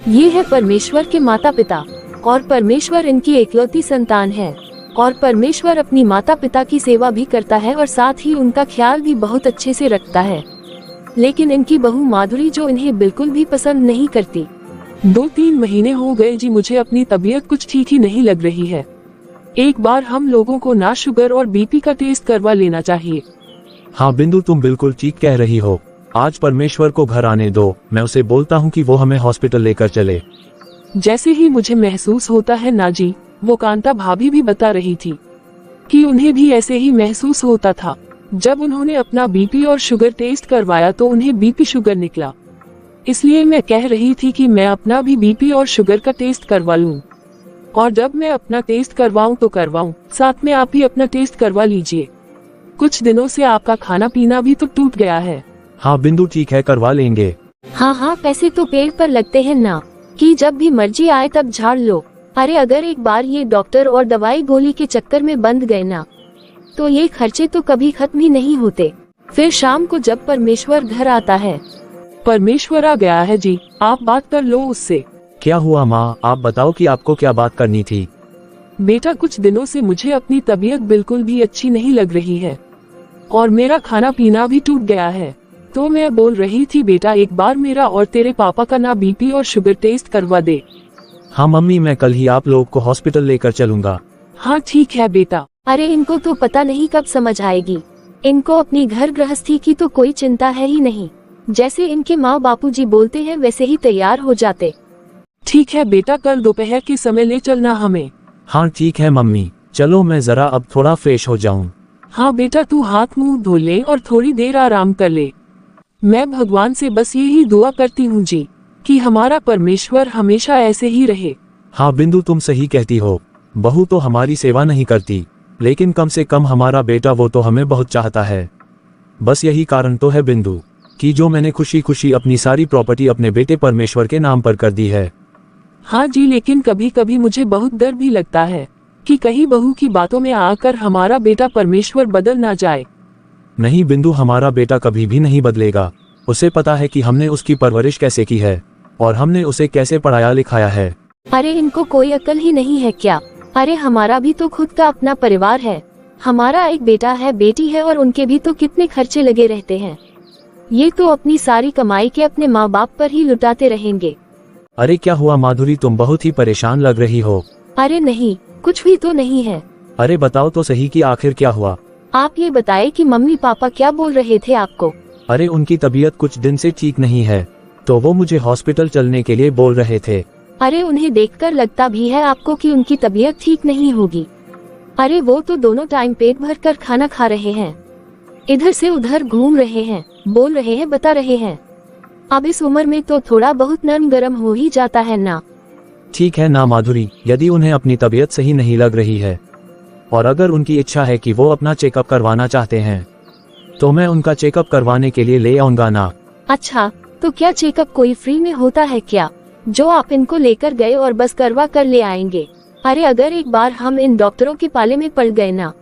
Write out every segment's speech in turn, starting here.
ये है परमेश्वर के माता पिता, और परमेश्वर इनकी एकलौती संतान है। और परमेश्वर अपनी माता पिता की सेवा भी करता है और साथ ही उनका ख्याल भी बहुत अच्छे से रखता है। लेकिन इनकी बहू माधुरी जो इन्हें बिल्कुल भी पसंद नहीं करती। 2-3 महीने हो गए जी, मुझे अपनी तबीयत कुछ ठीक ही नहीं लग रही है। एक बार हम लोगों को ना शुगर और बीपी का टेस्ट करवा लेना चाहिए। हाँ बिंदु, तुम बिल्कुल ठीक कह रही हो। आज परमेश्वर को घर आने दो, मैं उसे बोलता हूँ कि वो हमें हॉस्पिटल लेकर चले। जैसे ही मुझे महसूस होता है ना जी, वो कांता भाभी भी बता रही थी कि उन्हें भी ऐसे ही महसूस होता था। जब उन्होंने अपना बीपी और शुगर टेस्ट करवाया तो उन्हें बीपी शुगर निकला। इसलिए मैं कह रही थी कि मैं अपना भी बीपी और शुगर का टेस्ट करवा लूं। और जब मैं अपना टेस्ट करवाऊं तो करवाऊं, साथ में आप भी अपना टेस्ट करवा लीजिए। कुछ दिनों से आपका खाना पीना भी तो टूट गया है। हाँ बिंदु, ठीक है, करवा लेंगे। हाँ, पैसे तो पेड़ पर लगते हैं ना, कि जब भी मर्जी आए तब झाड़ लो। अरे अगर एक बार ये डॉक्टर और दवाई गोली के चक्कर में बंद गए ना, तो ये खर्चे तो कभी खत्म ही नहीं होते। फिर शाम को जब परमेश्वर घर आता है। परमेश्वर आ गया है जी, आप बात कर लो उससे। क्या हुआ माँ, आप बताओ कि आपको क्या बात करनी थी। बेटा, कुछ दिनों से मुझे अपनी तबीयत बिल्कुल भी अच्छी नहीं लग रही है और मेरा खाना पीना भी टूट गया है। तो मैं बोल रही थी बेटा, एक बार मेरा और तेरे पापा का ना बीपी और शुगर टेस्ट करवा दे। हाँ मम्मी, मैं कल ही आप लोग को हॉस्पिटल लेकर चलूंगा। हाँ ठीक है बेटा। अरे इनको तो पता नहीं कब समझ आएगी। इनको अपनी घर गृहस्थी की तो कोई चिंता है ही नहीं। जैसे इनके माँ बापूजी बोलते हैं वैसे ही तैयार हो जाते। ठीक है बेटा, कल दोपहर के समय ले चलना हमें। हाँ ठीक है मम्मी, चलो मैं जरा अब थोड़ा फ्रेश हो जाऊं। हाँ बेटा, तू हाथ मुंह धो ले और थोड़ी देर आराम कर ले। मैं भगवान से बस यही दुआ करती हूँ जी कि हमारा परमेश्वर हमेशा ऐसे ही रहे। हाँ बिंदु, तुम सही कहती हो। बहू तो हमारी सेवा नहीं करती, लेकिन कम से कम हमारा बेटा वो तो हमें बहुत चाहता है। बस यही कारण तो है बिंदु कि जो मैंने खुशी खुशी अपनी सारी प्रॉपर्टी अपने बेटे परमेश्वर के नाम पर कर दी है। हाँ जी, लेकिन कभी कभी मुझे बहुत डर भी लगता है कि कहीं बहू की बातों में आकर हमारा बेटा परमेश्वर बदल ना जाए। नहीं बिंदु, हमारा बेटा कभी भी नहीं बदलेगा। उसे पता है कि हमने उसकी परवरिश कैसे की है और हमने उसे कैसे पढ़ाया लिखाया है। अरे इनको कोई अकल ही नहीं है क्या। अरे हमारा भी तो खुद का अपना परिवार है। हमारा एक बेटा है, बेटी है, और उनके भी तो कितने खर्चे लगे रहते हैं। ये तो अपनी सारी कमाई के अपने माँ बाप पर ही लुटाते रहेंगे। अरे क्या हुआ माधुरी, तुम बहुत ही परेशान लग रही हो। अरे नहीं, कुछ भी तो नहीं है। अरे बताओ तो सही कि आखिर क्या हुआ। आप ये बताएं कि मम्मी पापा क्या बोल रहे थे आपको। अरे उनकी तबीयत कुछ दिन से ठीक नहीं है, तो वो मुझे हॉस्पिटल चलने के लिए बोल रहे थे। अरे उन्हें देखकर लगता भी है आपको कि उनकी तबीयत ठीक नहीं होगी। अरे वो तो दोनों टाइम पेट भर कर खाना खा रहे हैं, इधर से उधर घूम रहे हैं, बोल रहे हैं, बता रहे हैं। अब इस उम्र में तो थोड़ा बहुत नरम गरम हो ही जाता है ना। ठीक है ना माधुरी, यदि उन्हें अपनी तबीयत सही नहीं लग रही है और अगर उनकी इच्छा है कि वो अपना चेकअप करवाना चाहते हैं तो मैं उनका चेकअप करवाने के लिए ले आऊंगा ना। अच्छा, तो क्या चेकअप कोई फ्री में होता है क्या, जो आप इनको लेकर गए और बस करवा कर ले आएंगे। अरे अगर एक बार हम इन डॉक्टरों के पाले में पड़ गए ना,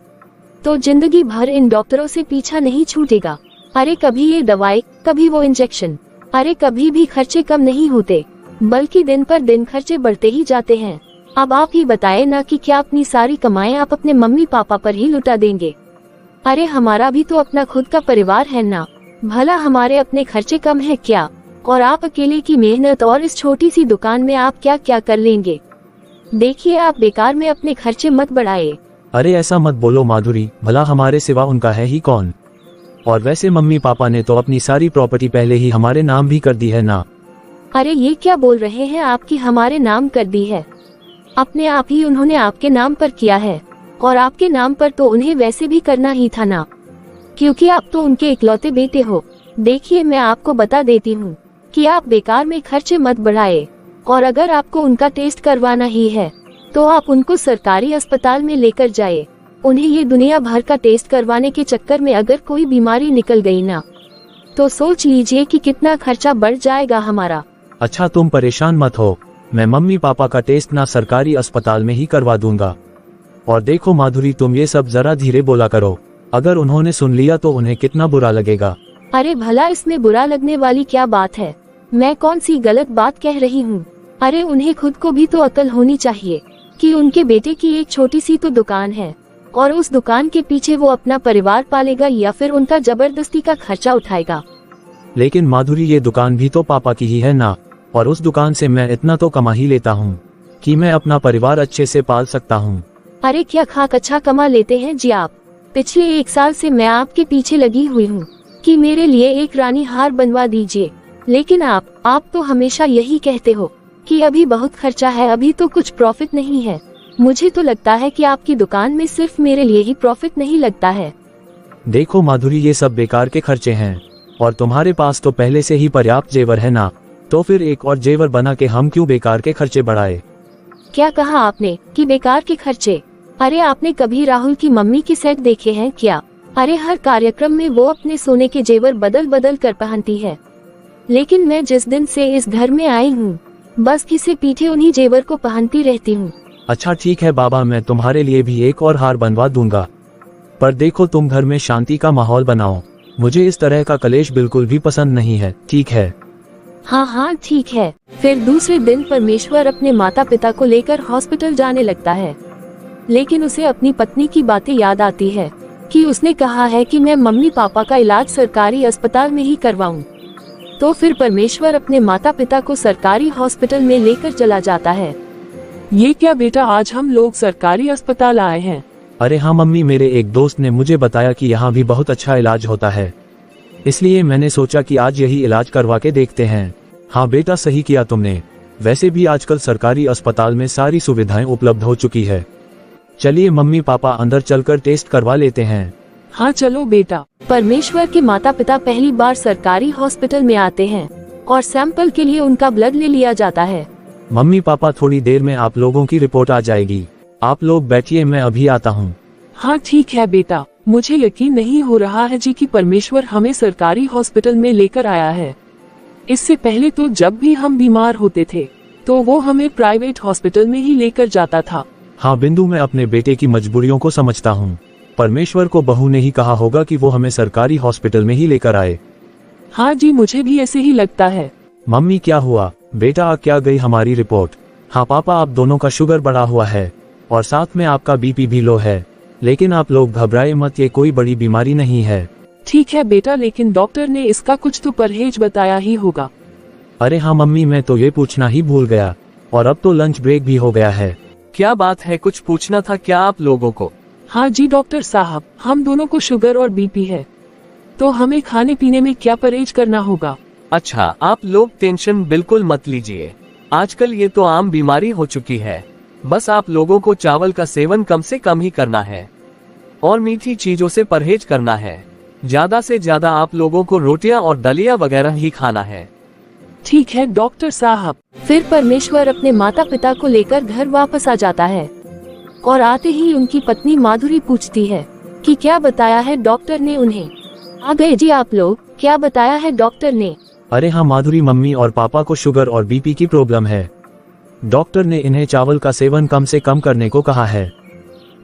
तो जिंदगी भर इन डॉक्टरों से पीछा नहीं छूटेगा। अरे कभी ये दवाई, कभी वो इंजेक्शन, अरे कभी भी खर्चे कम नहीं होते, बल्कि दिन पर दिन खर्चे बढ़ते ही जाते हैं। अब आप ही बताएं ना कि क्या अपनी सारी कमाई आप अपने मम्मी पापा पर ही लुटा देंगे। अरे हमारा भी तो अपना खुद का परिवार है ना, भला हमारे अपने खर्चे कम है क्या। और आप अकेले की मेहनत और इस छोटी सी दुकान में आप क्या क्या कर लेंगे। देखिए, आप बेकार में अपने खर्चे मत बढ़ाए। अरे ऐसा मत बोलो माधुरी, भला हमारे सिवा उनका है ही कौन। और वैसे मम्मी पापा ने तो अपनी सारी प्रॉपर्टी पहले ही हमारे नाम भी कर दी है ना। अरे ये क्या बोल रहे हैं आपकी हमारे नाम कर दी है। अपने आप ही उन्होंने आपके नाम पर किया है, और आपके नाम पर तो उन्हें वैसे भी करना ही था ना, क्योंकि आप तो उनके इकलौते बेटे हो। देखिए, मैं आपको बता देती हूँ कि आप बेकार में खर्चे मत बढ़ाए, और अगर आपको उनका टेस्ट करवाना ही है तो आप उनको सरकारी अस्पताल में लेकर जाए। उन्हें ये दुनिया भर का टेस्ट करवाने के चक्कर में अगर कोई बीमारी निकल गई ना, तो सोच लीजिए कि कितना खर्चा बढ़ जाएगा हमारा। अच्छा तुम परेशान मत हो, मैं मम्मी पापा का टेस्ट ना सरकारी अस्पताल में ही करवा दूंगा। और देखो माधुरी, तुम ये सब जरा धीरे बोला करो, अगर उन्होंने सुन लिया तो उन्हें कितना बुरा लगेगा। अरे भला इसमें बुरा लगने वाली क्या बात है। मैं कौन सी गलत बात कह रही हूँ। अरे उन्हें खुद को भी तो अकल होनी चाहिए कि उनके बेटे की एक छोटी सी तो दुकान है और उस दुकान के पीछे वो अपना परिवार पालेगा या फिर उनका जबरदस्ती का खर्चा उठाएगा। लेकिन माधुरी, ये दुकान भी तो पापा की ही है ना, और उस दुकान से मैं इतना तो कमा ही लेता हूँ कि मैं अपना परिवार अच्छे से पाल सकता हूँ। अरे क्या खाक अच्छा कमा लेते हैं जी आप। पिछले 1 साल से मैं आपके पीछे लगी हुई हूँ कि मेरे लिए एक रानी हार बनवा दीजिए, लेकिन आप तो हमेशा यही कहते हो कि अभी बहुत खर्चा है, अभी तो कुछ प्रॉफिट नहीं है। मुझे तो लगता है कि आपकी दुकान में सिर्फ मेरे लिए ही प्रॉफिट नहीं लगता है। देखो माधुरी, ये सब बेकार के खर्चे हैं और तुम्हारे पास तो पहले से ही पर्याप्त जेवर है ना, तो फिर एक और जेवर बना के हम क्यों बेकार के खर्चे बढ़ाए। क्या कहा आपने कि बेकार के खर्चे? अरे आपने कभी राहुल की मम्मी के सेट देखे हैं क्या? अरे हर कार्यक्रम में वो अपने सोने के जेवर बदल बदल कर पहनती है, लेकिन मैं जिस दिन से इस घर में आई हूँ बस घिसे पीछे उन्हीं जेवर को पहनती रहती हूँ। अच्छा ठीक है बाबा, मैं तुम्हारे लिए भी एक और हार बनवा दूंगा, पर देखो तुम घर में शांति का माहौल बनाओ। मुझे इस तरह का कलेश बिल्कुल भी पसंद नहीं है, ठीक है? हाँ ठीक है। फिर दूसरे दिन परमेश्वर अपने माता पिता को लेकर हॉस्पिटल जाने लगता है, लेकिन उसे अपनी पत्नी की बातें याद आती है कि उसने कहा है कि मैं मम्मी पापा का इलाज सरकारी अस्पताल में ही करवाऊं। तो फिर परमेश्वर अपने माता पिता को सरकारी हॉस्पिटल में लेकर चला जाता है। ये क्या बेटा, आज हम लोग सरकारी अस्पताल आए हैं? अरे हाँ मम्मी, मेरे एक दोस्त ने मुझे बताया कि यहाँ भी बहुत अच्छा इलाज होता है, इसलिए मैंने सोचा कि आज यही इलाज करवा के देखते हैं। हाँ बेटा, सही किया तुमने। वैसे भी आजकल सरकारी अस्पताल में सारी सुविधाएं उपलब्ध हो चुकी है। चलिए मम्मी पापा, अंदर चलकर टेस्ट करवा लेते हैं। हाँ चलो बेटा। परमेश्वर के माता पिता पहली बार सरकारी हॉस्पिटल में आते हैं और सैंपल के लिए उनका ब्लड ले लिया जाता है। मम्मी पापा, थोड़ी देर में आप लोगों की रिपोर्ट आ जाएगी, आप लोग बैठिए, मैं अभी आता हूँ। हाँ ठीक है बेटा, मुझे यकीन नहीं हो रहा है जी कि परमेश्वर हमें सरकारी हॉस्पिटल में लेकर आया है। इससे पहले तो जब भी हम बीमार होते थे तो वो हमें प्राइवेट हॉस्पिटल में ही लेकर जाता था। हाँ बिंदु, मैं अपने बेटे की मजबूरियों को समझता हूँ। परमेश्वर को बहू ने ही कहा होगा कि वो हमें सरकारी हॉस्पिटल में ही लेकर आए। हाँ जी, मुझे भी ऐसे ही लगता है। मम्मी क्या हुआ बेटा, आ क्या गई हमारी रिपोर्ट? हाँ पापा, आप दोनों का शुगर बढ़ा हुआ है और साथ में आपका बीपी भी लो है, लेकिन आप लोग घबराए मत, ये कोई बड़ी बीमारी नहीं है। ठीक है बेटा, लेकिन डॉक्टर ने इसका कुछ तो परहेज बताया ही होगा। अरे हाँ मम्मी, मैं तो ये पूछना ही भूल गया, और अब तो लंच ब्रेक भी हो गया है। क्या बात है, कुछ पूछना था क्या आप लोगों को? हाँ जी डॉक्टर साहब, हम दोनों को शुगर और बीपी है, तो हमें खाने पीने में क्या परहेज करना होगा? अच्छा, आप लोग टेंशन बिल्कुल मत लीजिए, आजकल ये तो आम बीमारी हो चुकी है। बस आप लोगों को चावल का सेवन कम से कम ही करना है और मीठी चीजों से परहेज करना है। ज्यादा से ज्यादा आप लोगों को रोटियां और दलिया वगैरह ही खाना है। ठीक है डॉक्टर साहब। फिर परमेश्वर अपने माता पिता को लेकर घर वापस आ जाता है और आते ही उनकी पत्नी माधुरी पूछती है कि क्या बताया है डॉक्टर ने उन्हें। आ गए जी आप लोग, क्या बताया है डॉक्टर ने? अरे हाँ माधुरी, मम्मी और पापा को शुगर और बीपी की प्रॉब्लम है। डॉक्टर ने इन्हें चावल का सेवन कम से कम करने को कहा है।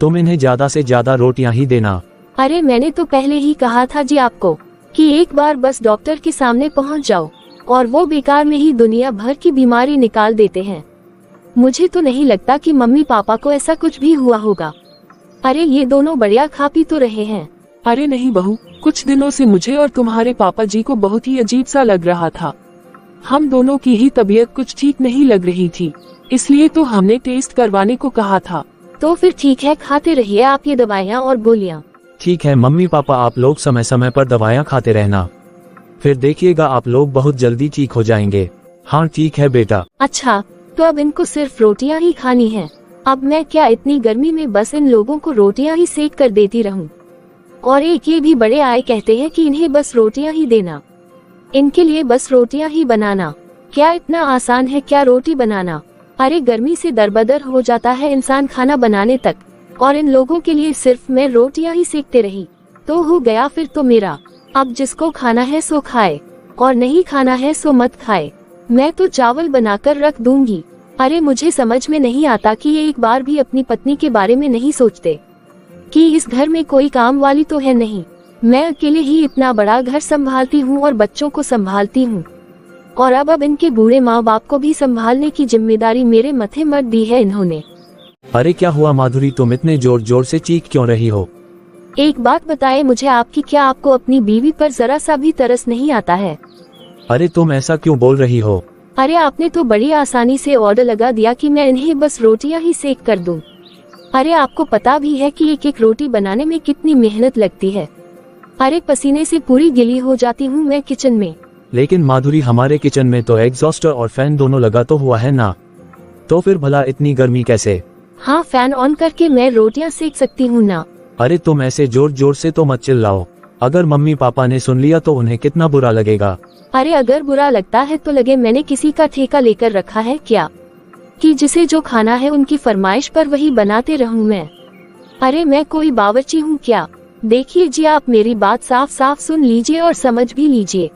तुम इन्हें ज्यादा से ज्यादा रोटियां ही देना। अरे मैंने तो पहले ही कहा था जी आपको कि एक बार बस डॉक्टर के सामने पहुंच जाओ और वो बेकार में ही दुनिया भर की बीमारी निकाल देते हैं। मुझे तो नहीं लगता कि मम्मी पापा को ऐसा कुछ भी हुआ होगा। अरे ये दोनों बढ़िया खा पी तो रहे हैं। अरे नहीं बहू, कुछ दिनों से मुझे और तुम्हारे पापा जी को बहुत ही अजीब सा लग रहा था। हम दोनों की ही तबीयत कुछ ठीक नहीं लग रही थी, इसलिए तो हमने टेस्ट करवाने को कहा था। तो फिर ठीक है, खाते रहिए आप ये दवाइयाँ और गोलियाँ। ठीक है मम्मी पापा, आप लोग समय समय पर दवाइयाँ खाते रहना, फिर देखिएगा आप लोग बहुत जल्दी ठीक हो जाएंगे। हाँ ठीक है बेटा। अच्छा, तो अब इनको सिर्फ रोटियां ही खानी हैं। अब मैं क्या इतनी गर्मी में बस इन लोगों को रोटियां ही सेक कर देती रहूं? और एक ये भी बड़े आए कहते हैं कि इन्हें बस रोटियां ही देना, इनके लिए बस रोटियां ही बनाना। क्या इतना आसान है क्या रोटी बनाना? अरे गर्मी से दरबदर हो जाता है इंसान खाना बनाने तक, और इन लोगों के लिए सिर्फ मैं रोटियां ही सेकते रही तो हो गया फिर तो मेरा। अब जिसको खाना है सो खाए और नहीं खाना है सो मत खाए। मैं तो चावल बनाकर रख दूंगी। अरे मुझे समझ में नहीं आता कि ये एक बार भी अपनी पत्नी के बारे में नहीं सोचते कि इस घर में कोई काम वाली तो है नहीं। मैं अकेले ही इतना बड़ा घर संभालती हूँ और बच्चों को संभालती हूँ, और अब इनके बूढ़े माँ बाप को भी संभालने की जिम्मेदारी मेरे मथे मत दी है इन्होंने। अरे क्या हुआ माधुरी, तुम इतने जोर जोर से चीख क्यों रही हो? एक बात बताए मुझे आपकी, क्या आपको अपनी बीवी पर जरा सा भी तरस नहीं आता है? अरे तुम ऐसा क्यों बोल रही हो? अरे आपने तो बड़ी आसानी से ऑर्डर लगा दिया कि मैं इन्हें बस रोटियां ही सेक कर दूं। अरे आपको पता भी है कि एक एक रोटी बनाने में कितनी मेहनत लगती है। अरे पसीने से पूरी गिली हो जाती हूँ मैं किचन में। लेकिन माधुरी हमारे किचन में तो एग्जॉस्टर और फैन दोनों लगा तो हुआ है ना, तो फिर भला इतनी गर्मी कैसे? हाँ, फैन ऑन करके मैं रोटियां सेक सकती हूँ ना। अरे तुम ऐसे जोर जोर से तो मत चिल्लाओ, अगर मम्मी पापा ने सुन लिया तो उन्हें कितना बुरा लगेगा। अरे अगर बुरा लगता है तो लगे, मैंने किसी का ठेका लेकर रखा है क्या कि जिसे जो खाना है उनकी फरमाइश पर वही बनाते रहूं मैं? अरे मैं कोई बावर्ची हूँ क्या? देखिए जी, आप मेरी बात साफ साफ सुन लीजिए और समझ भी लीजिए।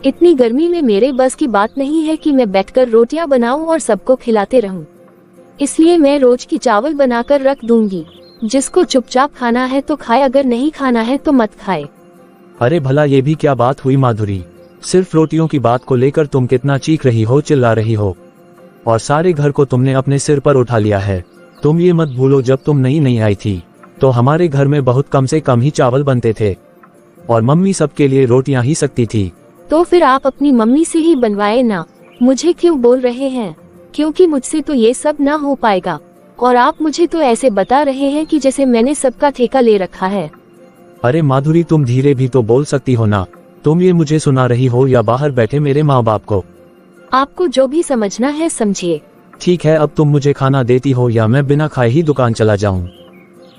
इतनी गर्मी में मेरे बस की बात नहीं है कि मैं बैठकर रोटियां बनाऊं और सबको खिलाते रहूं। इसलिए मैं रोज की चावल बनाकर रख दूंगी, जिसको चुपचाप खाना है तो खाए, अगर नहीं खाना है तो मत खाए। अरे भला ये भी क्या बात हुई माधुरी, सिर्फ रोटियों की बात को लेकर तुम कितना चीख रही हो, चिल्ला रही हो, और सारे घर को तुमने अपने सिर पर उठा लिया है। तुम ये मत भूलो, जब तुम नई आई थी तो हमारे घर में बहुत कम से कम ही चावल बनते थे और मम्मी सबके लिए रोटियां ही सकती थी। तो फिर आप अपनी मम्मी से ही बनवाए ना, मुझे क्यों बोल रहे हैं? क्योंकि मुझसे तो ये सब ना हो पाएगा और आप मुझे तो ऐसे बता रहे हैं कि जैसे मैंने सबका ठेका ले रखा है। अरे माधुरी, तुम धीरे भी तो बोल सकती हो ना, तुम ये मुझे सुना रही हो या बाहर बैठे मेरे माँ बाप को? आपको जो भी समझना है समझिए। ठीक है, अब तुम मुझे खाना देती हो या मैं बिना खाए ही दुकान चला जाऊं?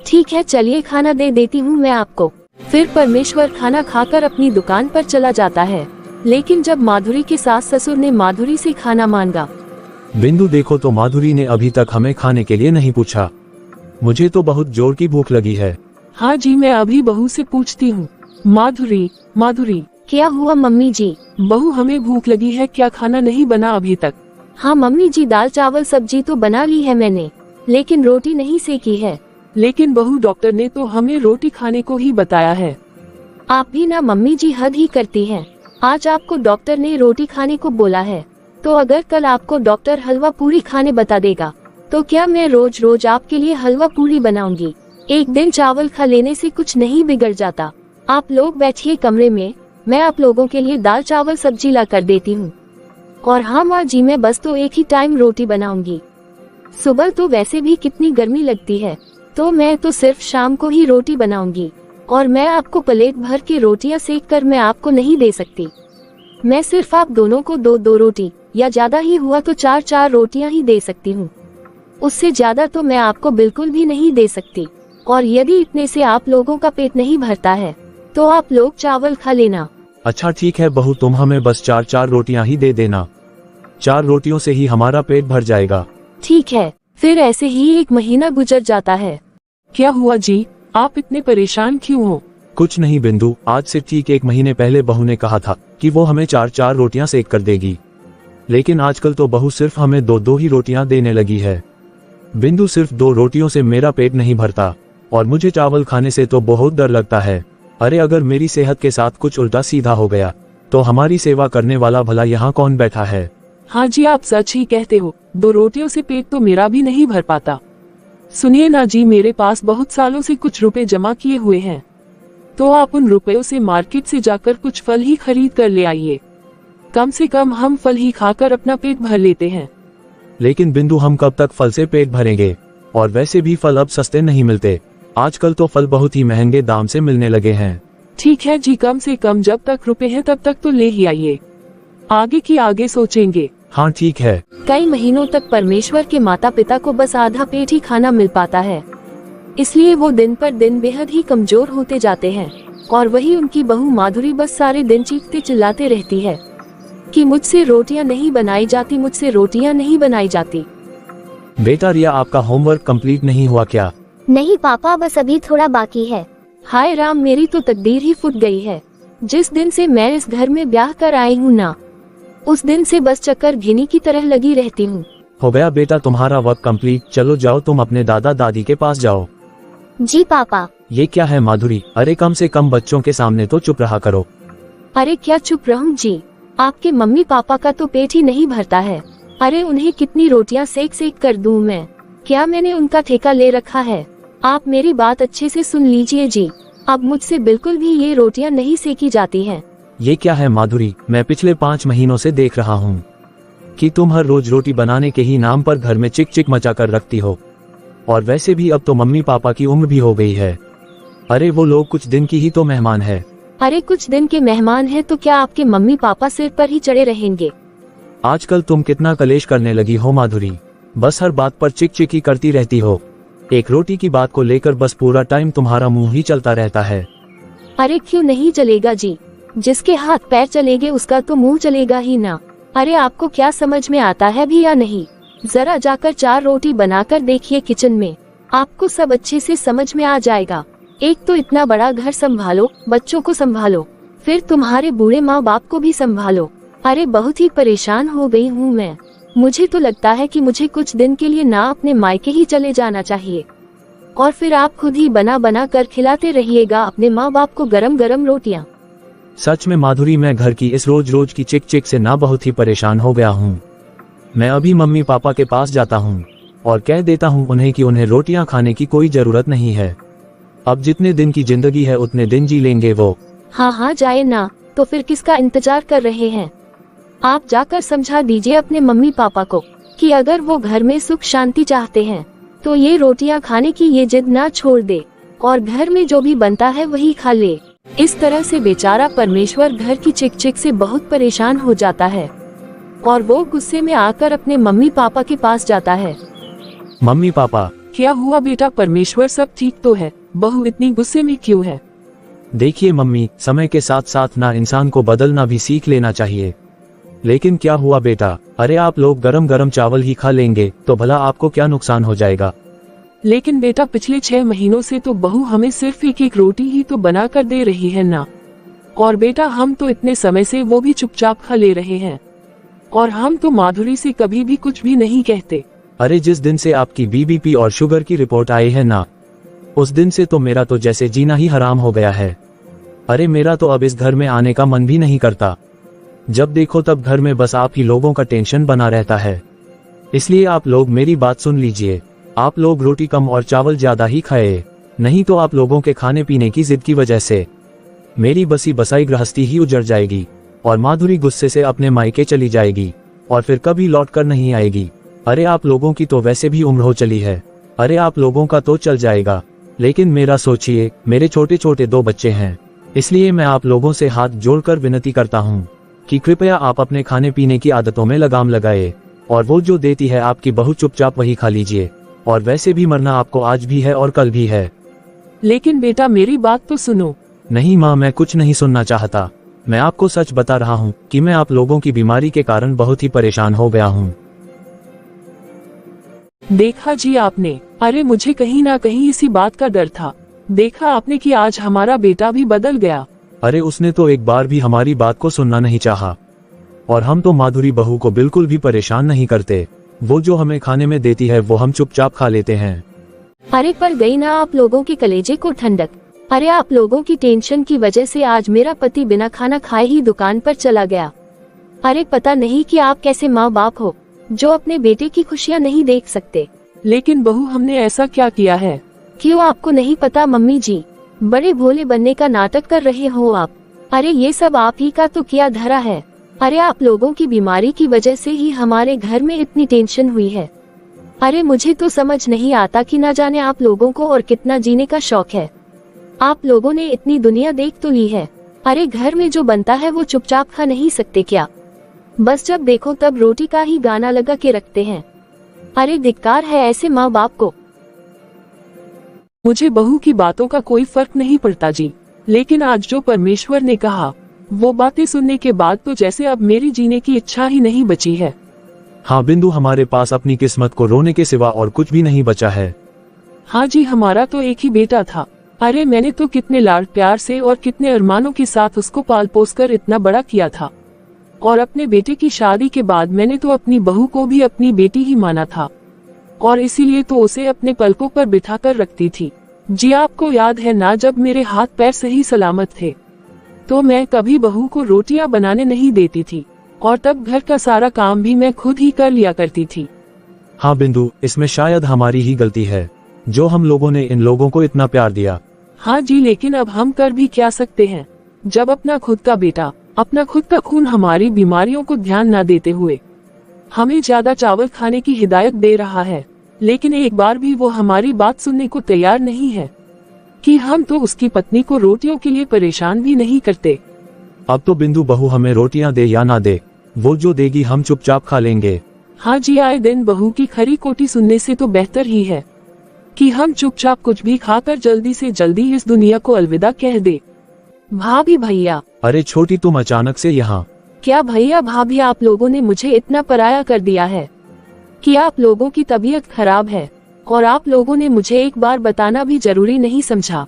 ठीक है, चलिए खाना दे देती हूँ मैं आपको। फिर परमेश्वर खाना खाकर अपनी दुकान पर चला जाता है। लेकिन जब माधुरी के सास ससुर ने माधुरी से खाना मांगा, बिंदु देखो तो माधुरी ने अभी तक हमें खाने के लिए नहीं पूछा, मुझे तो बहुत जोर की भूख लगी है। हाँ जी, मैं अभी बहू से पूछती हूँ। माधुरी, माधुरी। क्या हुआ मम्मी जी? बहू, हमें भूख लगी है, क्या खाना नहीं बना अभी तक? हाँ मम्मी जी, दाल चावल सब्जी तो बना ली है मैंने, लेकिन रोटी नहीं सेकी है। लेकिन बहू, डॉक्टर ने तो हमें रोटी खाने को ही बताया है। आप भी ना मम्मी जी हद ही करती हैं। आज आपको डॉक्टर ने रोटी खाने को बोला है, तो अगर कल आपको डॉक्टर हलवा पूरी खाने बता देगा तो क्या मैं रोज रोज आपके लिए हलवा पूरी बनाऊंगी? एक दिन चावल खा लेने से कुछ नहीं बिगड़ जाता। आप लोग बैठिए कमरे में, मैं आप लोगों के लिए दाल चावल सब्जी ला कर देती हूँ। और हाँ माँ जी, मैं बस तो एक ही टाइम रोटी बनाऊंगी। सुबह तो वैसे भी कितनी गर्मी लगती है, तो मैं तो सिर्फ शाम को ही रोटी बनाऊंगी। और मैं आपको प्लेट भर के रोटियां सेक कर मैं आपको नहीं दे सकती। मैं सिर्फ आप दोनों को दो दो रोटी या ज्यादा ही हुआ तो चार चार रोटियां ही दे सकती हूँ। उससे ज्यादा तो मैं आपको बिल्कुल भी नहीं दे सकती। और यदि इतने से आप लोगों का पेट नहीं भरता है तो आप लोग चावल खा लेना। अच्छा ठीक है बहू, तुम हमें बस चार चार रोटियां ही दे देना, 4 रोटियों से ही हमारा पेट भर जाएगा। ठीक है। फिर ऐसे ही 1 महीना गुजर जाता है। क्या हुआ जी, आप इतने परेशान क्यों हो? कुछ नहीं बिंदु, आज से ठीक 1 महीने पहले बहू ने कहा था कि वो हमें 4-4 रोटियां सेक कर देगी, लेकिन आजकल तो बहू सिर्फ हमें 2-2 ही रोटियां देने लगी है। बिंदु, सिर्फ 2 रोटियों से मेरा पेट नहीं भरता और मुझे चावल खाने से तो बहुत डर लगता है। अरे अगर मेरी सेहत के साथ कुछ उल्टा सीधा हो गया तो हमारी सेवा करने वाला भला यहाँ कौन बैठा है? हाँ जी, आप सच ही कहते हो, 2 रोटियों से पेट तो मेरा भी नहीं भर पाता। सुनिए ना जी, मेरे पास बहुत सालों से कुछ रुपए जमा किए हुए हैं, तो आप उन रुपयों से मार्केट से जाकर कुछ फल ही खरीद कर ले आइए। कम से कम हम फल ही खाकर अपना पेट भर लेते हैं। लेकिन बिंदु, हम कब तक फल से पेट भरेंगे? और वैसे भी फल अब सस्ते नहीं मिलते, आजकल तो फल बहुत ही महंगे दाम से मिलने लगे हैं। ठीक है जी, कम से कम जब तक रुपए हैं तब तक तो ले ही आइए, आगे की आगे सोचेंगे। हाँ ठीक है। कई महीनों तक परमेश्वर के माता पिता को बस आधा पेट ही खाना मिल पाता है, इसलिए वो दिन पर दिन बेहद ही कमजोर होते जाते हैं। और वही उनकी बहू माधुरी बस सारे दिन चीखते चिल्लाते रहती है कि मुझसे रोटियां नहीं बनाई जाती, मुझसे रोटियां नहीं बनाई जाती। बेटा रिया, आपका होमवर्क कंप्लीट नहीं हुआ क्या? नहीं पापा, बस अभी थोड़ा बाकी है। हाय राम, मेरी तो तकदीर ही फूट गई है। जिस दिन से मैं इस घर में ब्याह कर आई हूँ ना, उस दिन से बस चक्कर घिनी की तरह लगी रहती हूँ। हो गया बेटा तुम्हारा वर्क कंप्लीट, चलो जाओ तुम अपने दादा दादी के पास जाओ। जी पापा। ये क्या है माधुरी, अरे कम से कम बच्चों के सामने तो चुप रहा करो। अरे क्या चुप रहूं जी, आपके मम्मी पापा का तो पेट ही नहीं भरता है। अरे उन्हें कितनी रोटियां सेक सेक कर दूं मैं? क्या मैंने उनका ठेका ले रखा है? आप मेरी बात अच्छे से सुन लीजिए जी, अब मुझसे बिल्कुल भी ये रोटियां नहीं सेकी जाती हैं। ये क्या है माधुरी, मैं पिछले 5 महीनों से देख रहा हूँ कि तुम हर रोज रोटी बनाने के ही नाम पर घर में चिक चिक मचा कर रखती हो। और वैसे भी अब तो मम्मी पापा की उम्र भी हो गई है। अरे वो लोग कुछ दिन की ही तो मेहमान है। अरे कुछ दिन के मेहमान हैं तो क्या आपके मम्मी पापा सिर पर ही चढ़े रहेंगे? आजकल तुम कितना कलेश करने लगी हो माधुरी, बस हर बात पर चिक चिक ही करती रहती हो। एक रोटी की बात को लेकर बस पूरा टाइम तुम्हारा मुंह ही चलता रहता है। अरे क्यों नहीं चलेगा जी, जिसके हाथ पैर चलेंगे उसका तो मुंह चलेगा ही ना। अरे आपको क्या समझ में आता है भी या नहीं? जरा जाकर 4 रोटी बनाकर देखिए किचन में, आपको सब अच्छे से समझ में आ जाएगा। एक तो इतना बड़ा घर संभालो, बच्चों को संभालो, फिर तुम्हारे बूढ़े माँ बाप को भी संभालो। अरे बहुत ही परेशान हो गई हूँ मैं। मुझे तो लगता है कि मुझे कुछ दिन के लिए ना अपने मायके ही चले जाना चाहिए, और फिर आप खुद ही बना बना कर खिलाते रहिएगा अपने माँ बाप को गरम गरम रोटियाँ। सच में माधुरी, मैं घर की इस रोज रोज की चिक चिक से ना बहुत ही परेशान हो गया हूँ। मैं अभी मम्मी पापा के पास जाता हूँ और कह देता हूँ उन्हें कि उन्हें रोटियां खाने की कोई जरूरत नहीं है। अब जितने दिन की जिंदगी है उतने दिन जी लेंगे वो। हाँ हाँ जाए ना, तो फिर किसका इंतजार कर रहे हैं? आप जाकर समझा दीजिए अपने मम्मी पापा को कि अगर वो घर में सुख शांति चाहते हैं तो ये रोटियां खाने की ये जिद ना छोड़ दे, और घर में जो भी बनता है वही खा ले। इस तरह से बेचारा परमेश्वर घर की चिक चिक से बहुत परेशान हो जाता है और वो गुस्से में आकर अपने मम्मी पापा के पास जाता है। मम्मी पापा, क्या हुआ बेटा परमेश्वर, सब ठीक तो है? बहू इतनी गुस्से में क्यों है? देखिए मम्मी, समय के साथ साथ ना इंसान को बदलना भी सीख लेना चाहिए। लेकिन क्या हुआ बेटा? अरे आप लोग गरम गरम चावल ही खा लेंगे तो भला आपको क्या नुकसान हो जाएगा? लेकिन बेटा पिछले 6 महीनों से तो बहू हमें सिर्फ एक रोटी ही तो बना कर दे रही है ना। और बेटा हम तो इतने समय से वो भी चुपचाप खा ले रहे हैं, और हम तो माधुरी से कभी भी कुछ भी नहीं कहते। अरे जिस दिन से आपकी बीबीपी और शुगर की रिपोर्ट आई है ना, उस दिन से तो मेरा तो जैसे जीना ही हराम हो गया है। अरे मेरा तो अब इस घर में आने का मन भी नहीं करता। जब देखो तब घर में बस आप ही लोगों का टेंशन बना रहता है। इसलिए आप लोग मेरी बात सुन लीजिए, आप लोग रोटी कम और चावल ज्यादा ही खाए, नहीं तो आप लोगों के खाने पीने की जिद की वजह से मेरी बसी बसाई गृहस्थी ही उजड़ जाएगी और माधुरी गुस्से से अपने मायके चली जाएगी और फिर कभी लौट कर नहीं आएगी। अरे आप लोगों की तो वैसे भी उम्र हो चली है। अरे आप लोगों का तो चल जाएगा, लेकिन मेरा सोचिए, मेरे छोटे छोटे 2 बच्चे हैं। इसलिए मैं आप लोगों से हाथ जोड़कर विनती करता हूँ कि कृपया आप अपने खाने पीने की आदतों में लगाम लगाए, और वो जो देती है आपकी बहू चुपचाप वही खा लीजिए। और वैसे भी मरना आपको आज भी है और कल भी है। लेकिन बेटा मेरी बात तो सुनो। नहीं माँ, मैं कुछ नहीं सुनना चाहता। मैं आपको सच बता रहा हूँ कि मैं आप लोगों की बीमारी के कारण बहुत ही परेशान हो गया हूँ। देखा जी आपने, अरे मुझे कहीं ना कहीं इसी बात का डर था। देखा आपने कि आज हमारा बेटा भी बदल गया। अरे उसने तो एक बार भी हमारी बात को सुनना नहीं चाहा, और हम तो माधुरी बहू को बिल्कुल भी परेशान नहीं करते। वो जो हमें खाने में देती है वो हम चुपचाप खा लेते हैं। अरे पर गई ना आप लोगों के कलेजे को ठंडक। अरे आप लोगों की टेंशन की वजह से आज मेरा पति बिना खाना खाए ही दुकान पर चला गया। अरे पता नहीं कि आप कैसे माँ बाप हो जो अपने बेटे की खुशियाँ नहीं देख सकते। लेकिन बहू हमने ऐसा क्या किया है? क्यों आपको नहीं पता मम्मी जी? बड़े भोले बनने का नाटक कर रहे हो आप। अरे ये सब आप ही का तो किया धरा है। अरे आप लोगों की बीमारी की वजह से ही हमारे घर में इतनी टेंशन हुई है। अरे मुझे तो समझ नहीं आता कि ना जाने आप लोगों को और कितना जीने का शौक है। आप लोगों ने इतनी दुनिया देख तो ली है। अरे घर में जो बनता है वो चुपचाप खा नहीं सकते क्या? बस जब देखो तब रोटी का ही गाना लगा के रखते हैं। अरे धिक्कार है ऐसे माँ बाप को। मुझे बहू की बातों का कोई फर्क नहीं पड़ता जी, लेकिन आज जो परमेश्वर ने कहा वो बातें सुनने के बाद तो जैसे अब मेरी जीने की इच्छा ही नहीं बची है। हाँ बिंदु, हमारे पास अपनी किस्मत को रोने के सिवा और कुछ भी नहीं बचा है। हाँ जी, हमारा तो एक ही बेटा था। अरे मैंने तो कितने लाड प्यार से और कितने अरमानों के साथ उसको पाल पोस कर इतना बड़ा किया था, और अपने बेटे की शादी के बाद मैंने तो अपनी बहू को भी अपनी बेटी ही माना था, और इसीलिए तो उसे अपने पलकों पर बिठा कर रखती थी। जी आपको याद है ना, जब मेरे हाथ पैर सही सलामत थे तो मैं कभी बहू को रोटियां बनाने नहीं देती थी, और तब घर का सारा काम भी मैं खुद ही कर लिया करती थी। हाँ बिंदु, इसमें शायद हमारी ही गलती है, जो हम लोगों ने इन लोगों को इतना प्यार दिया। हाँ जी, लेकिन अब हम कर भी क्या सकते हैं, जब अपना खुद का बेटा, अपना खुद का खून हमारी बीमारियों को ध्यान न देते हुए हमें ज्यादा चावल खाने की हिदायत दे रहा है, लेकिन एक बार भी वो हमारी बात सुनने को तैयार नहीं है कि हम तो उसकी पत्नी को रोटियों के लिए परेशान भी नहीं करते। अब तो बिंदु बहू हमें रोटियां दे या ना दे, वो जो देगी हम चुपचाप खा लेंगे। हाँ जी, आए दिन बहू की खरी कोटी सुनने से तो बेहतर ही है कि हम चुपचाप कुछ भी खाकर जल्दी से जल्दी इस दुनिया को अलविदा कह दे। भाभी भैया। अरे छोटी, तुम अचानक से यहाँ? क्या भैया भाभी, आप लोगों ने मुझे इतना पराया कर दिया है कि आप लोगों की तबीयत खराब है, और आप लोगों ने मुझे एक बार बताना भी जरूरी नहीं समझा।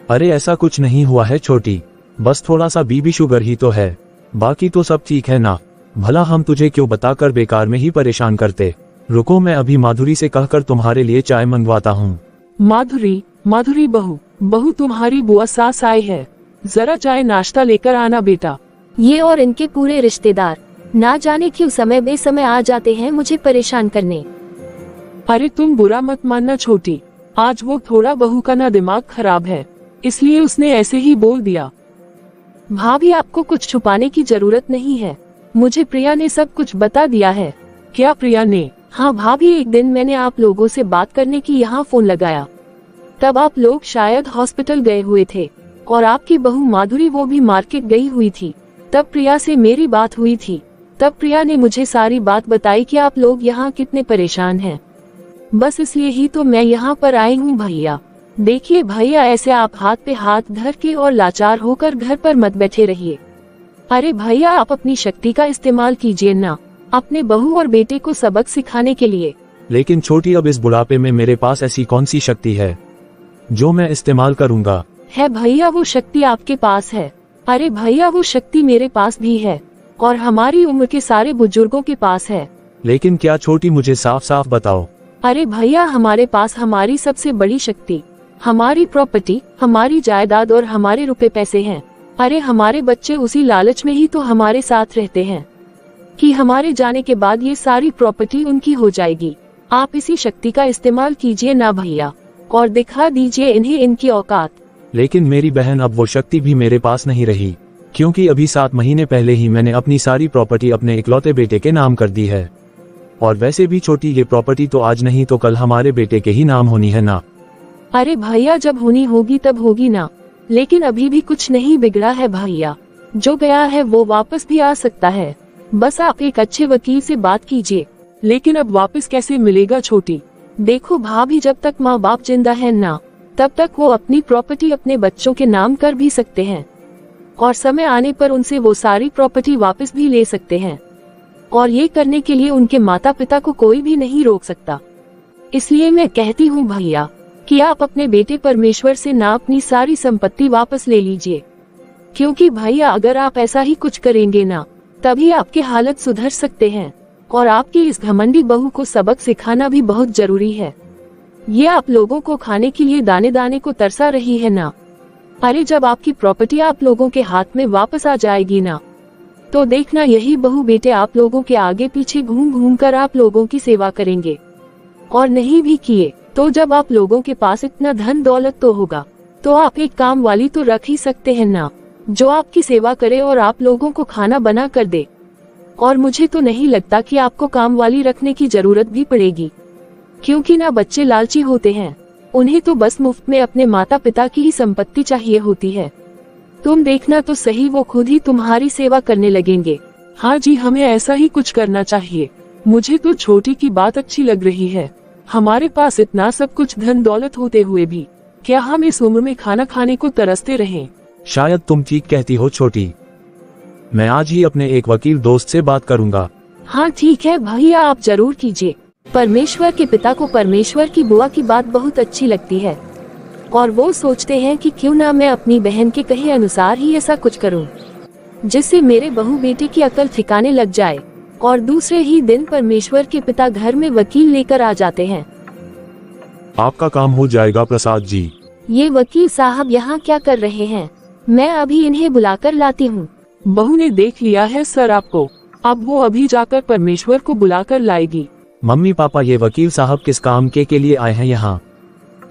अरे ऐसा कुछ नहीं हुआ है छोटी, बस थोड़ा सा बीपी शुगर ही तो है, बाकी तो सब ठीक है ना। भला हम तुझे क्यों बताकर बेकार में ही परेशान करते। रुको, मैं अभी माधुरी से कहकर तुम्हारे लिए चाय मंगवाता हूँ। माधुरी? माधुरी बहू तुम्हारी बुआ सास आई है, जरा चाय नाश्ता लेकर आना बेटा। ये और इनके पूरे रिश्तेदार ना जाने क्यों समय बेसमय आ जाते हैं मुझे परेशान करने। अरे तुम बुरा मत मानना छोटी, आज वो थोड़ा बहू का ना दिमाग खराब है, इसलिए उसने ऐसे ही बोल दिया। भाभी आपको कुछ छुपाने की जरूरत नहीं है, मुझे प्रिया ने सब कुछ बता दिया है। क्या प्रिया ने? हाँ भाभी, एक दिन मैंने आप लोगों से बात करने की यहाँ फोन लगाया, तब आप लोग शायद हॉस्पिटल गए हुए थे, और आपकी बहू माधुरी वो भी मार्केट गई हुई थी। तब प्रिया से मेरी बात हुई थी, तब प्रिया ने मुझे सारी बात बताई कि आप लोग यहाँ कितने परेशान हैं। बस इसलिए ही तो मैं यहाँ पर आई हूँ भैया। देखिए भैया, ऐसे आप हाथ पे हाथ धर के और लाचार होकर घर पर मत बैठे रहिए। अरे भैया, आप अपनी शक्ति का इस्तेमाल कीजिए ना, अपने बहू और बेटे को सबक सिखाने के लिए। लेकिन छोटी, अब इस बुढ़ापे में मेरे पास ऐसी कौन सी शक्ति है जो मैं इस्तेमाल करूँगा? है भैया, वो शक्ति आपके पास है। अरे भैया, वो शक्ति मेरे पास भी है, और हमारी उम्र के सारे बुजुर्गों के पास है। लेकिन क्या छोटी, मुझे साफ साफ बताओ। अरे भैया, हमारे पास हमारी सबसे बड़ी शक्ति, हमारी प्रॉपर्टी, हमारी जायदाद और हमारे रुपए पैसे हैं। अरे हमारे बच्चे उसी लालच में ही तो हमारे साथ रहते हैं कि हमारे जाने के बाद ये सारी प्रॉपर्टी उनकी हो जाएगी। आप इसी शक्ति का इस्तेमाल कीजिए ना भैया, और दिखा दीजिए इन्हें इनकी औकात। लेकिन मेरी बहन, अब वो शक्ति भी मेरे पास नहीं रही, क्योंकि अभी 7 महीने पहले ही मैंने अपनी सारी प्रॉपर्टी अपने इकलौते बेटे के नाम कर दी है। और वैसे भी छोटी, ये प्रॉपर्टी तो आज नहीं तो कल हमारे बेटे के ही नाम होनी है ना। अरे भैया, जब होनी होगी तब होगी ना, लेकिन अभी भी कुछ नहीं बिगड़ा है भैया, जो गया है वो वापस भी आ सकता है। बस आप एक अच्छे वकील से बात कीजिए। लेकिन अब वापस कैसे मिलेगा छोटी? देखो भाभी, जब तक माँ बाप जिंदा है ना, तब तक वो अपनी प्रॉपर्टी अपने बच्चों के नाम कर भी सकते हैं, और समय आने पर उनसे वो सारी प्रॉपर्टी वापस भी ले सकते हैं, और ये करने के लिए उनके माता पिता को कोई भी नहीं रोक सकता। इसलिए मैं कहती हूँ भैया कि आप अपने बेटे परमेश्वर से ना अपनी सारी संपत्ति वापस ले लीजिए, क्योंकि भैया अगर आप ऐसा ही कुछ करेंगे ना, तभी आपकी हालत सुधर सकते हैं, और आपकी इस घमंडी बहू को सबक सिखाना भी बहुत जरूरी है। ये आप लोगों को खाने के लिए दाने दाने को तरसा रही है ना। अरे जब आपकी प्रॉपर्टी आप लोगों के हाथ में वापस आ जाएगी ना, तो देखना यही बहू बेटे आप लोगों के आगे पीछे घूम घूम कर आप लोगों की सेवा करेंगे, और नहीं भी किए तो जब आप लोगों के पास इतना धन दौलत तो होगा, तो आप एक काम वाली तो रख ही सकते हैं ना, जो आपकी सेवा करे और आप लोगों को खाना बना कर दे। और मुझे तो नहीं लगता कि आपको काम वाली रखने की जरूरत भी पड़ेगी, क्योंकि ना बच्चे लालची होते हैं, उन्हें तो बस मुफ्त में अपने माता पिता की ही संपत्ति चाहिए होती है। तुम देखना तो सही, वो खुद ही तुम्हारी सेवा करने लगेंगे। हाँ जी, हमें ऐसा ही कुछ करना चाहिए। मुझे तो छोटी की बात अच्छी लग रही है। हमारे पास इतना सब कुछ धन दौलत होते हुए भी क्या हम इस उम्र में खाना खाने को तरसते रहें? शायद तुम ठीक कहती हो छोटी, मैं आज ही अपने एक वकील दोस्त से बात करूंगा। हाँ ठीक है भैया, आप जरूर कीजिए। परमेश्वर के पिता को परमेश्वर की बुआ की बात बहुत अच्छी लगती है, और वो सोचते हैं कि क्यों ना मैं अपनी बहन के कहे अनुसार ही ऐसा कुछ करूं, जिससे मेरे बहू बेटे की अकल ठिकाने लग जाए। और दूसरे ही दिन परमेश्वर के पिता घर में वकील लेकर आ जाते हैं। आपका काम हो जाएगा प्रसाद जी। ये वकील साहब यहाँ क्या कर रहे हैं? मैं अभी इन्हें बुलाकर लाती हूँ। बहू ने देख लिया है सर आपको, अब वो अभी जाकर परमेश्वर को बुलाकर लाएगी। मम्मी पापा ये वकील साहब किस काम के लिए आए हैं यहाँ?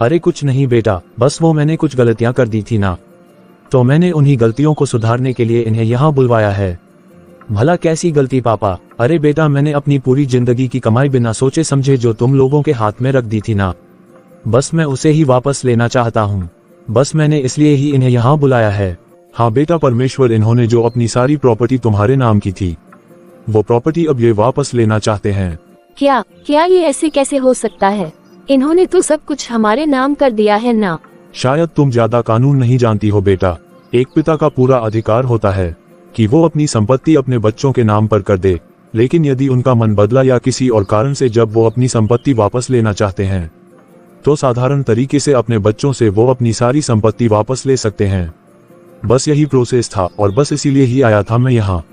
अरे कुछ नहीं बेटा, बस वो मैंने कुछ गलतियाँ कर दी थी ना, तो मैंने उन्हीं गलतियों को सुधारने के लिए इन्हें यहाँ बुलवाया है। भला कैसी गलती पापा? अरे बेटा मैंने अपनी पूरी जिंदगी की कमाई बिना सोचे समझे जो तुम लोगों के हाथ में रख दी थी ना, बस मैं उसे ही वापस लेना चाहता हूँ। बस मैंने इसलिए ही इन्हें यहाँ बुलाया है। हाँ बेटा परमेश्वर, इन्होंने जो अपनी सारी प्रॉपर्टी तुम्हारे नाम की थी वो प्रॉपर्टी अब ये वापस लेना चाहते हैं। क्या क्या ये ऐसे कैसे हो सकता है? इन्होंने तो सब कुछ हमारे नाम कर दिया है ना। शायद तुम ज्यादा कानून नहीं जानती हो बेटा। एक पिता का पूरा अधिकार होता है कि वो अपनी संपत्ति अपने बच्चों के नाम पर कर दे, लेकिन यदि उनका मन बदला या किसी और कारण से जब वो अपनी संपत्ति वापस लेना चाहते हैं तो साधारण तरीके से अपने बच्चों से वो अपनी सारी संपत्ति वापस ले सकते हैं। बस यही प्रोसेस था और बस इसीलिए ही आया था मैं यहाँ।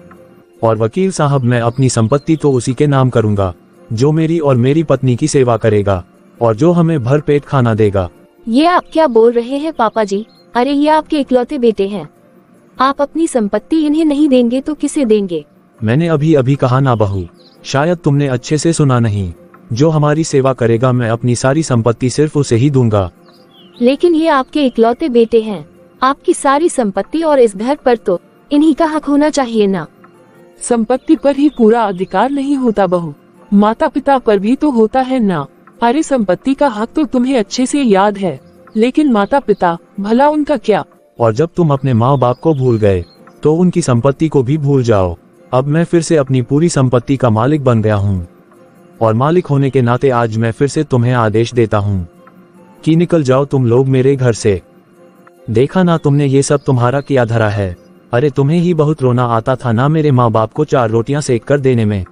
और वकील साहब मैं अपनी संपत्ति तो उसी के नाम करूंगा जो मेरी और मेरी पत्नी की सेवा करेगा और जो हमें भर पेट खाना देगा। ये आप क्या बोल रहे हैं पापा जी? अरे ये आपके इकलौते बेटे हैं, आप अपनी संपत्ति इन्हें नहीं देंगे तो किसे देंगे? मैंने अभी अभी कहा ना बहू, शायद तुमने अच्छे से सुना नहीं। जो हमारी सेवा करेगा मैं अपनी सारी संपत्ति सिर्फ उसे ही दूंगा। लेकिन ये आपके इकलौते बेटे हैं, आपकी सारी संपत्ति और इस घर पर तो इन्हीं का हक होना चाहिए ना। संपत्ति पर ही पूरा अधिकार नहीं होता बहू, माता पिता पर भी तो होता है ना। अरे संपत्ति का हक तो तुम्हें अच्छे से याद है, लेकिन माता पिता भला उनका क्या? और जब तुम अपने माँ बाप को भूल गए तो उनकी संपत्ति को भी भूल जाओ। अब मैं फिर से अपनी पूरी संपत्ति का मालिक बन गया हूँ और मालिक होने के नाते आज मैं फिर से तुम्हें आदेश देता हूँ कि निकल जाओ तुम लोग मेरे घर से। देखा ना तुमने, ये सब तुम्हारा किया धरा है। अरे तुम्हें ही बहुत रोना आता था ना मेरे माँ बाप को 4 रोटियां सेक कर देने में।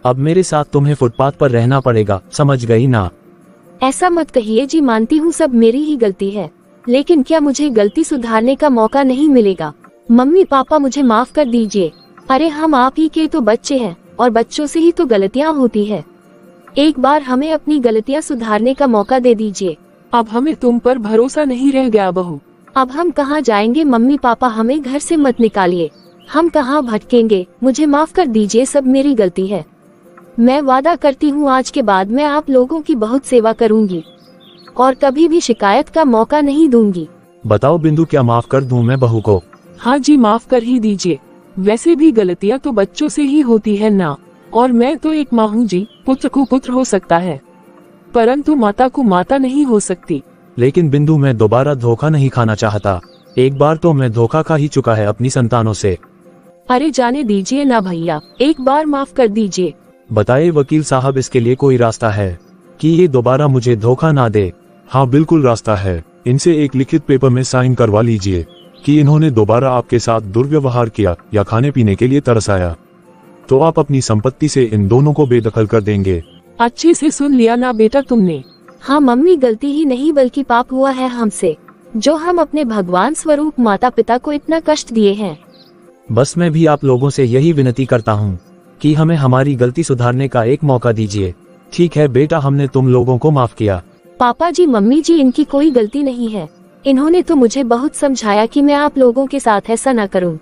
अब मेरे साथ तुम्हें फुटपाथ पर रहना पड़ेगा, समझ गई ना? ऐसा मत कहिए जी, मानती हूँ सब मेरी ही गलती है, लेकिन क्या मुझे गलती सुधारने का मौका नहीं मिलेगा? मम्मी पापा मुझे माफ कर दीजिए। अरे हम आप ही के तो बच्चे हैं और बच्चों से ही तो गलतियाँ होती है। एक बार हमें अपनी गलतियाँ सुधारने का मौका दे दीजिए। अब हमें तुम पर भरोसा नहीं रह गया बहू। अब हम कहाँ जाएंगे? मम्मी पापा हमें घर से मत निकालिए, हम कहाँ भटकेंगे? मुझे माफ कर दीजिए, सब मेरी गलती है। मैं वादा करती हूँ आज के बाद मैं आप लोगों की बहुत सेवा करूँगी और कभी भी शिकायत का मौका नहीं दूंगी। बताओ बिंदु, क्या माफ कर दूं मैं बहू को? हाँ जी माफ कर ही दीजिए, वैसे भी गलतियाँ तो बच्चों से ही होती है ना। और मैं तो एक माँ हूँ जी, पुत्र को पुत्र हो सकता है परंतु माता को माता नहीं हो सकती। लेकिन बिंदु मैं दोबारा धोखा नहीं खाना चाहता। एक बार तो मैं धोखा खा ही चुका है अपनी संतानों से। अरे जाने दीजिए ना भैया, एक बार माफ कर दीजिए। बताइए वकील साहब, इसके लिए कोई रास्ता है कि ये दोबारा मुझे धोखा ना दे? हाँ बिल्कुल रास्ता है। इनसे एक लिखित पेपर में साइन करवा लीजिए कि इन्होंने दोबारा आपके साथ दुर्व्यवहार किया या खाने पीने के लिए तरसाया, तो आप अपनी संपत्ति से इन दोनों को बेदखल कर देंगे। अच्छे से सुन लिया ना बेटा तुमने? हाँ मम्मी, गलती ही नहीं बल्कि पाप हुआ है हमसे, जो हम अपने भगवान स्वरूप माता पिता को इतना कष्ट दिए हैं। बस मैं भी आप लोगों से यही विनती करता हूँ कि हमें हमारी गलती सुधारने का एक मौका दीजिए। ठीक है बेटा, हमने तुम लोगों को माफ किया। पापा जी मम्मी जी, इनकी कोई गलती नहीं है। इन्होंने तो मुझे बहुत समझाया कि मैं आप लोगों के साथ ऐसा न करूं,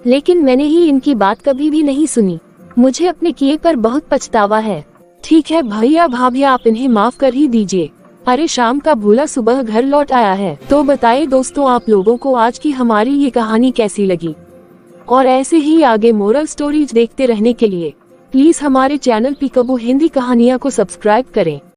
लेकिन मैंने ही इनकी बात कभी भी नहीं सुनी। मुझे अपने किए पर बहुत पछतावा है। ठीक है भैया भाभी, आप इन्हें माफ कर ही दीजिए। अरे शाम का भूला सुबह घर लौट आया है। तो बताइए दोस्तों, आप लोगों को आज की हमारी ये कहानी कैसी लगी? और ऐसे ही आगे मोरल स्टोरीज देखते रहने के लिए प्लीज हमारे चैनल पीकबू हिंदी कहानियाँ को सब्सक्राइब करें।